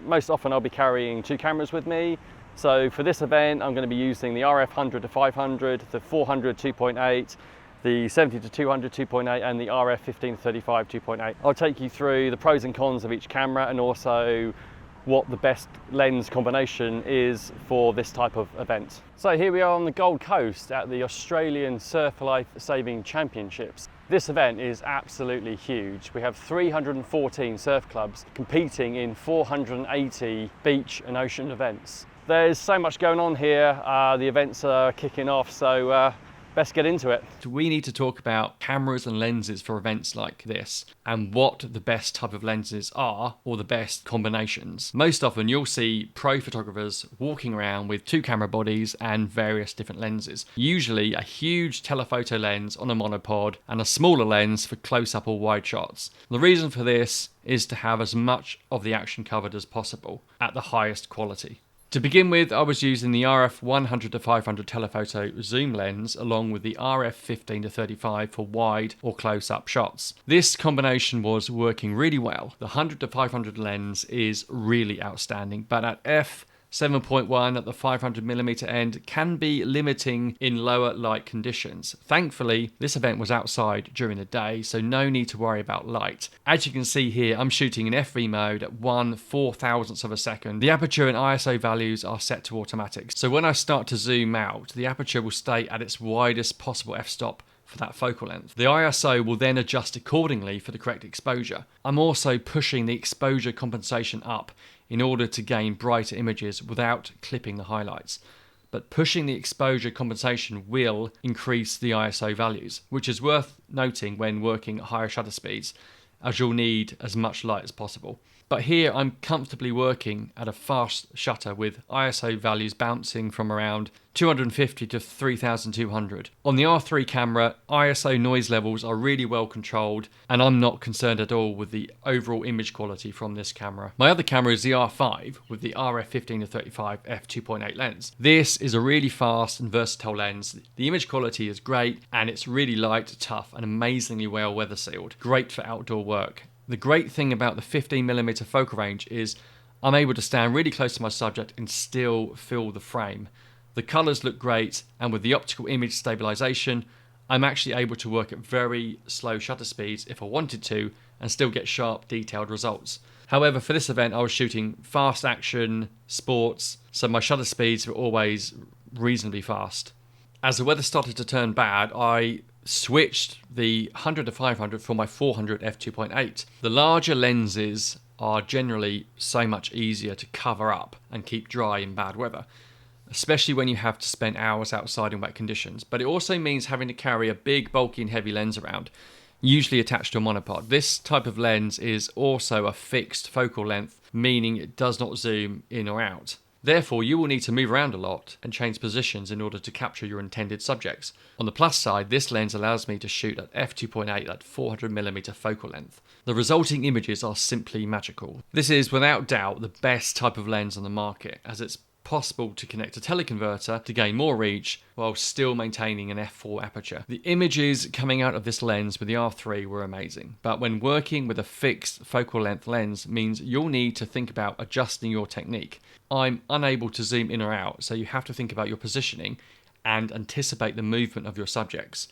most often I'll be carrying two cameras with me. So for this event, I'm going to be using the RF 100 to 500, the 400 2.8, the 70 to 200 2.8, and the RF 15 to 35 2.8. I'll take you through the pros and cons of each camera and also what the best lens combination is for this type of event. So here we are on the Gold Coast at the Australian Surf Life Saving Championships. This event is absolutely huge. We have 314 surf clubs competing in 480 beach and ocean events. There's so much going on here. The events are kicking off, so best get into it. We need to talk about cameras and lenses for events like this and what the best type of lenses are, or the best combinations. Most often you'll see pro photographers walking around with two camera bodies and various different lenses. Usually a huge telephoto lens on a monopod and a smaller lens for close-up or wide shots. The reason for this is to have as much of the action covered as possible at the highest quality. To begin with, I was using the RF 100 to 500 telephoto zoom lens along with the RF 15 to 35 for wide or close-up shots. This combination was working really well. The 100 to 500 lens is really outstanding, but at f7.1 at the 500mm end can be limiting in lower light conditions. Thankfully, this event was outside during the day, so no need to worry about light. As you can see here, I'm shooting in FV mode at 1/4000th of a second. The aperture and ISO values are set to automatic, so when I start to zoom out, the aperture will stay at its widest possible f-stop for that focal length. The ISO will then adjust accordingly for the correct exposure. I'm also pushing the exposure compensation up in order to gain brighter images without clipping the highlights. But pushing the exposure compensation will increase the ISO values, which is worth noting when working at higher shutter speeds, as you'll need as much light as possible. But here I'm comfortably working at a fast shutter with ISO values bouncing from around 250 to 3200. On the R3 camera, ISO noise levels are really well controlled, and I'm not concerned at all with the overall image quality from this camera. My other camera is the R5 with the RF 15 to 35 f2.8 lens. This is a really fast and versatile lens. The image quality is great, and it's really light, tough, and amazingly well weather sealed. Great for outdoor work. The great thing about the 15mm focal range is I'm able to stand really close to my subject and still feel the frame. The colours look great, and with the optical image stabilisation, I'm actually able to work at very slow shutter speeds if I wanted to and still get sharp, detailed results. However, for this event I was shooting fast action, sports, so my shutter speeds were always reasonably fast. As the weather started to turn bad, I switched the 100 to 500 for my 400 f2.8. The larger lenses are generally so much easier to cover up and keep dry in bad weather, especially when you have to spend hours outside in wet conditions. But it also means having to carry a big, bulky and heavy lens around, usually attached to a monopod. This type of lens is also a fixed focal length, meaning it does not zoom in or out. Therefore, you will need to move around a lot and change positions in order to capture your intended subjects. On the plus side, this lens allows me to shoot at f2.8 at 400mm focal length. The resulting images are simply magical. This is without doubt the best type of lens on the market, as it's possible to connect a teleconverter to gain more reach while still maintaining an f4 aperture. The images coming out of this lens with the R3 were amazing, but when working with a fixed focal length lens means you'll need to think about adjusting your technique. I'm unable to zoom in or out, so you have to think about your positioning and anticipate the movement of your subjects.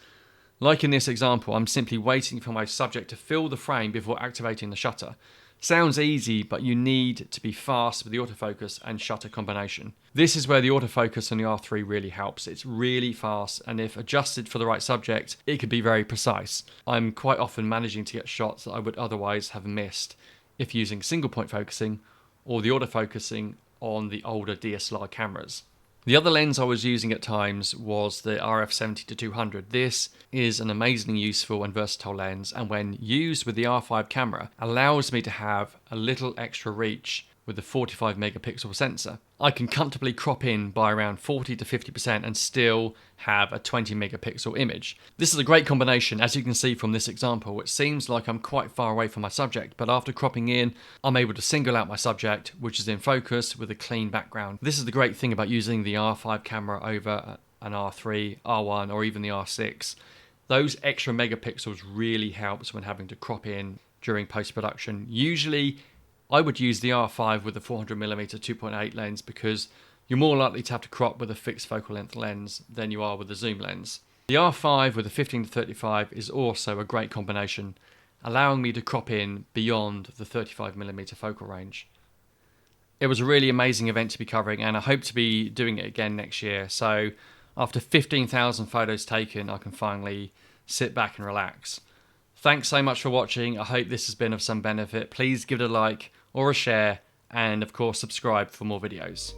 Like in this example, I'm simply waiting for my subject to fill the frame before activating the shutter. Sounds easy, but you need to be fast with the autofocus and shutter combination. This is where the autofocus on the R3 really helps. It's really fast, and if adjusted for the right subject, it can be very precise. I'm quite often managing to get shots that I would otherwise have missed if using single point focusing or the autofocusing on the older DSLR cameras. The other lens I was using at times was the RF 70 to 200. This is an amazingly useful and versatile lens, and when used with the R5 camera, allows me to have a little extra reach with the 45 megapixel sensor. I can comfortably crop in by around 40 to 50% and still have a 20 megapixel image. This is a great combination. As you can see from this example, it seems like I'm quite far away from my subject, but after cropping in, I'm able to single out my subject, which is in focus with a clean background. This is the great thing about using the R5 camera over an R3, R1, or even the R6. Those extra megapixels really helps when having to crop in during post-production. Usually I would use the R5 with the 400mm 2.8 lens because you're more likely to have to crop with a fixed focal length lens than you are with a zoom lens. The R5 with the 15-35 is also a great combination, allowing me to crop in beyond the 35mm focal range. It was a really amazing event to be covering, and I hope to be doing it again next year. So after 15,000 photos taken, I can finally sit back and relax. Thanks so much for watching. I hope this has been of some benefit. Please give it a like or a share, and of course subscribe for more videos.